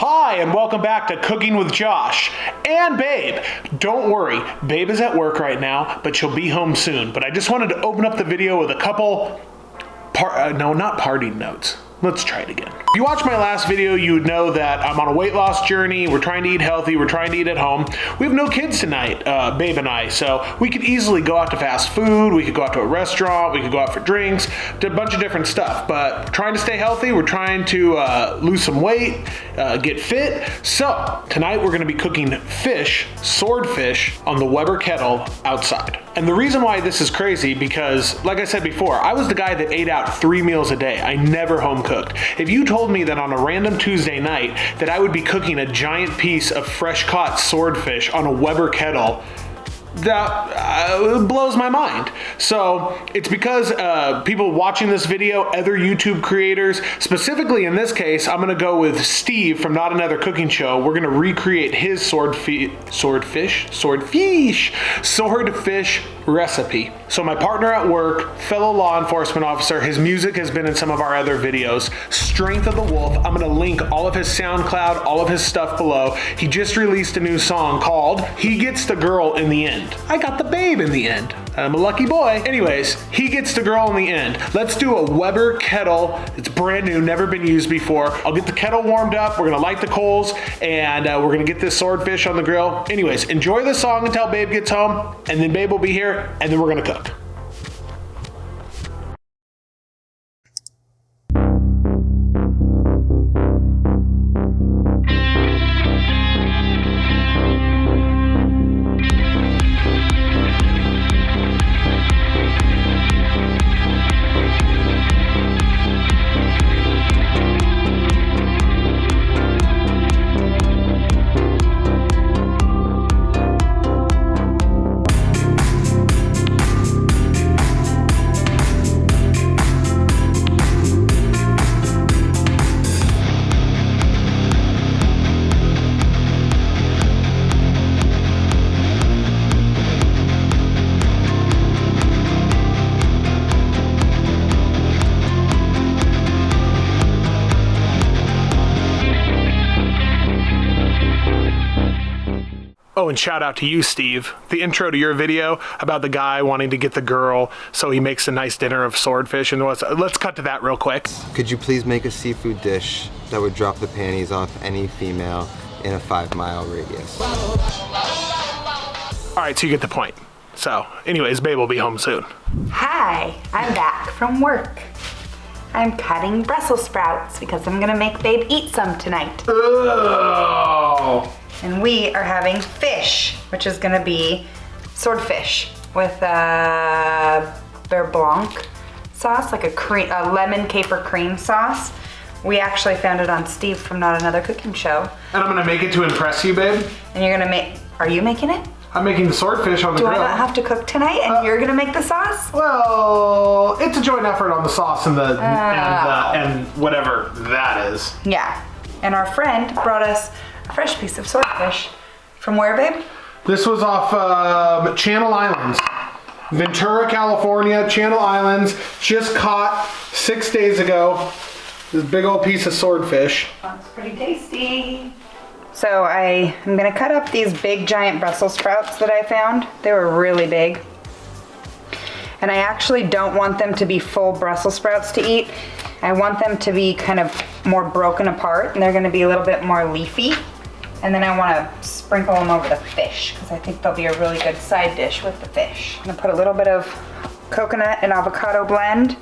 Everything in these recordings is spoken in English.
Hi, and welcome back to Cooking with Josh and Babe. Don't worry, Babe is at work right now, but she'll be home soon. But I just wanted to open up the video with a couple, not party notes. Let's try it again. If you watched my last video, you would know that I'm on a weight loss journey. We're trying to eat healthy. We're trying to eat at home. We have no kids tonight, Babe and I, so we could easily go out to fast food. We could go out to a restaurant. We could go out for drinks, do a bunch of different stuff. But we're trying to stay healthy. We're trying to lose some weight, get fit. So tonight we're gonna be cooking fish, swordfish, on the Weber Kettle outside. And the reason why this is crazy, because like I said before, I was the guy that ate out 3 meals a day. I never home cooked. If you told me that on a random Tuesday night that I would be cooking a giant piece of fresh caught swordfish on a Weber Kettle, that blows my mind. So it's because people watching this video, other YouTube creators, specifically in this case, I'm gonna go with Steve from Not Another Cooking Show. We're gonna recreate his swordfish recipe. So my partner at work, fellow law enforcement officer, his music has been in some of our other videos, Strength of the Wolf. I'm gonna link all of his SoundCloud, all of his stuff below. He just released a new song called He Gets the Girl in the End. I got the babe in the end. I'm a lucky boy. Anyways, he gets the girl in the end. Let's do a Weber Kettle. It's brand new, never been used before. I'll get the kettle warmed up. We're gonna light the coals and we're gonna get this swordfish on the grill. Anyways, enjoy the song until Babe gets home, and then Babe will be here, and then we're gonna cook. Oh, and shout out to you, Steve. The intro to your video about the guy wanting to get the girl so he makes a nice dinner of swordfish and what's. Let's cut to that real quick. Could you please make a seafood dish that would drop the panties off any female in a 5-mile radius? All right, so you get the point. So, anyways, Babe will be home soon. Hi, I'm back from work. I'm cutting Brussels sprouts because I'm gonna make Babe eat some tonight. Oh. And we are having fish, which is gonna be swordfish with a beurre blanc sauce, like a lemon caper cream sauce. We actually found it on Steve from Not Another Cooking Show. And I'm gonna make it to impress you, Babe. And you're gonna make, are you making it? I'm making the swordfish on the grill. Do I not have to cook tonight and you're gonna make the sauce? Well, it's a joint effort on the sauce and the and whatever that is. Yeah, and our friend brought us a fresh piece of swordfish. From where, Babe? This was off Channel Islands. Ventura, California, Channel Islands. Just caught 6 days ago. This big old piece of swordfish. That's pretty tasty. So I am gonna cut up these big giant Brussels sprouts that I found. They were really big. And I actually don't want them to be full Brussels sprouts to eat. I want them to be kind of more broken apart, and they're gonna be a little bit more leafy. And then I wanna sprinkle them over the fish, because I think they'll be a really good side dish with the fish. I'm gonna put a little bit of coconut and avocado blend.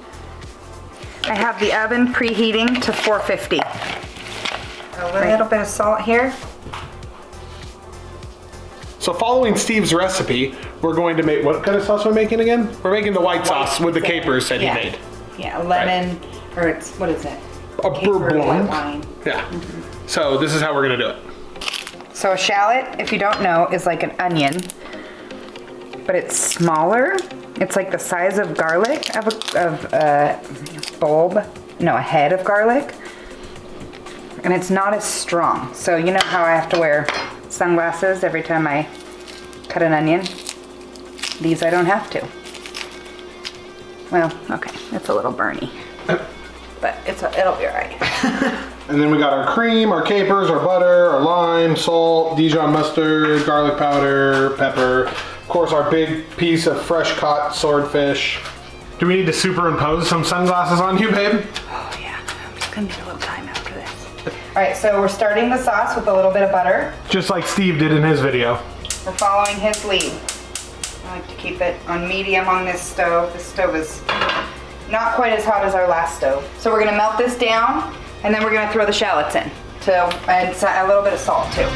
I have the oven preheating to 450. A little bit of salt here. So following Steve's recipe, we're going to make, what kind of sauce are we making again? We're making the white sauce with the capers that he made. Yeah, lemon, or it's, what is it? A beurre blanc. Wine. Yeah. So this is how we're gonna do it. So a shallot, if you don't know, is like an onion, but it's smaller. It's like the size of garlic, of a head of garlic. And it's not as strong. So you know how I have to wear sunglasses every time I cut an onion? These I don't have to. Well, okay, it's a little burny, but it'll be all right. And then we got our cream, our capers, our butter, our lime, salt, Dijon mustard, garlic powder, pepper. Of course, our big piece of fresh caught swordfish. Do we need to superimpose some sunglasses on you, babe? Oh yeah, I'm just gonna need a little time after this. All right, so we're starting the sauce with a little bit of butter. Just like Steve did in his video. We're following his lead. I like to keep it on medium on this stove. This stove is not quite as hot as our last stove. So we're gonna melt this down, and then we're gonna throw the shallots in. And a little bit of salt too.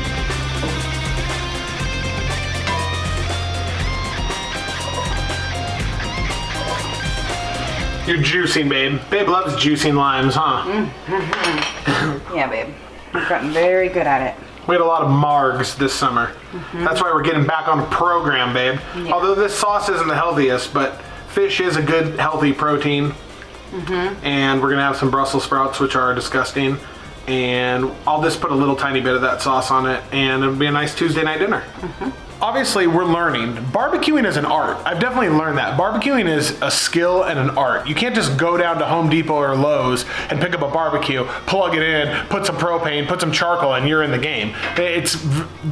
You're juicing, babe. Babe loves juicing limes, huh? Yeah, babe. I've gotten very good at it. We had a lot of margs this summer. That's why we're getting back on program, babe. Yeah. Although this sauce isn't the healthiest, but fish is a good, healthy protein. And we're gonna have some Brussels sprouts, which are disgusting. And I'll just put a little tiny bit of that sauce on it, and it'll be a nice Tuesday night dinner. Obviously, we're learning. Barbecuing is an art. I've definitely learned that. Barbecuing is a skill and an art. You can't just go down to Home Depot or Lowe's and pick up a barbecue, plug it in, put some propane, put some charcoal, and you're in the game. It's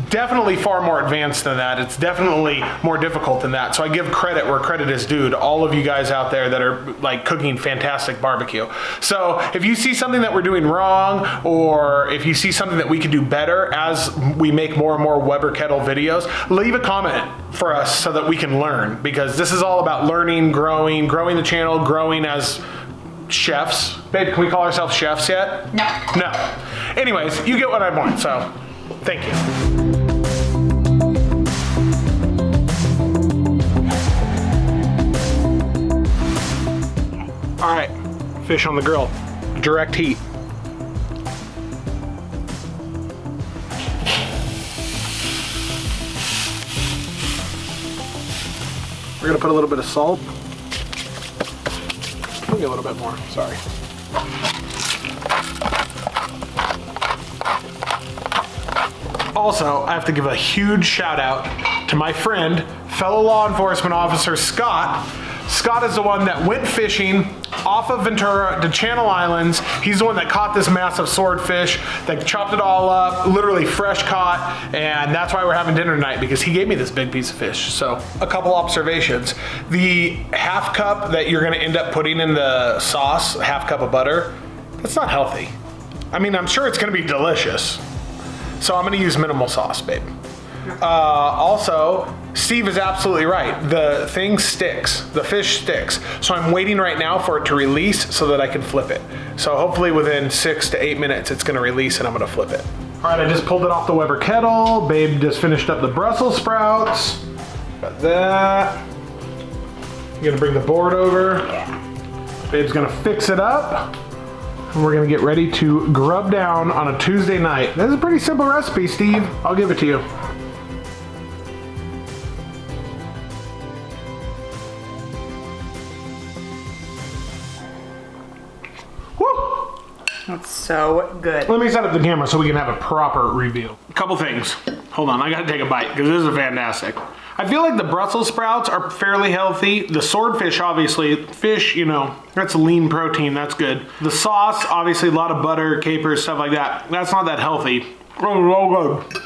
definitely far more advanced than that. It's definitely more difficult than that. So I give credit where credit is due to all of you guys out there that are like cooking fantastic barbecue. So if you see something that we're doing wrong, or if you see something that we could do better as we make more and more Weber Kettle videos, leave a comment for us so that we can learn, because this is all about learning, growing the channel, growing as chefs. Babe, can we call ourselves chefs yet? No. No. Anyways, you get what I want, so thank you. All right, fish on the grill, direct heat. We're gonna put a little bit of salt. Maybe a little bit more, sorry. Also, I have to give a huge shout out to my friend, fellow law enforcement officer, Scott. Scott is the one that went fishing off of Ventura to Channel Islands. He's the one that caught this massive swordfish, that chopped it all up, literally fresh caught, and that's why we're having dinner tonight, because he gave me this big piece of fish. So, a couple observations. The half cup that you're gonna end up putting in the sauce, half cup of butter, that's not healthy. I mean, I'm sure it's gonna be delicious. So I'm gonna use minimal sauce, babe. Also, Steve is absolutely right. The thing sticks, the fish sticks. So I'm waiting right now for it to release so that I can flip it. So hopefully within 6 to 8 minutes, it's gonna release and I'm gonna flip it. All right, I just pulled it off the Weber Kettle. Babe just finished up the Brussels sprouts. Got that. I'm gonna bring the board over. Yeah. Babe's gonna fix it up. And we're gonna get ready to grub down on a Tuesday night. This is a pretty simple recipe, Steve. I'll give it to you. Woo! That's so good. Let me set up the camera so we can have a proper review. A couple things. Hold on, I gotta take a bite because this is fantastic. I feel like the Brussels sprouts are fairly healthy. The swordfish, obviously, fish, you know, that's lean protein, that's good. The sauce, obviously a lot of butter, capers, stuff like that. That's not that healthy. Oh, good.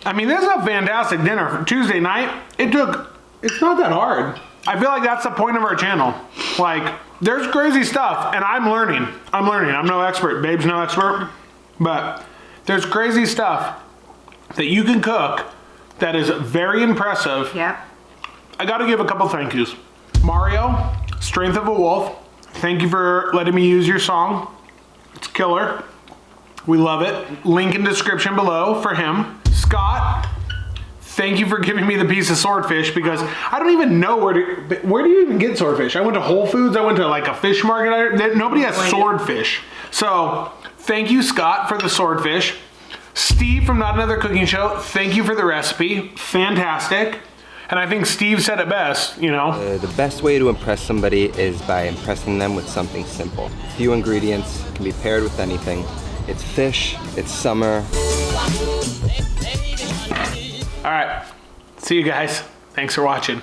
I mean, this is a fantastic dinner for Tuesday night. It's not that hard. I feel like that's the point of our channel. Like, there's crazy stuff, and I'm learning. I'm no expert. Babe's no expert. But there's crazy stuff that you can cook that is very impressive. Yeah. I gotta give a couple thank yous. Mario, Strength of a Wolf, thank you for letting me use your song. It's killer. We love it. Link in description below for him. Scott, thank you for giving me the piece of swordfish, because I don't even know where do you even get swordfish? I went to Whole Foods, I went to like a fish market. Nobody has swordfish. So thank you, Scott, for the swordfish. Steve from Not Another Cooking Show, thank you for the recipe. Fantastic. And I think Steve said it best, you know. The best way to impress somebody is by impressing them with something simple. Few ingredients, can be paired with anything. It's fish, it's summer. All right, see you guys. Thanks for watching.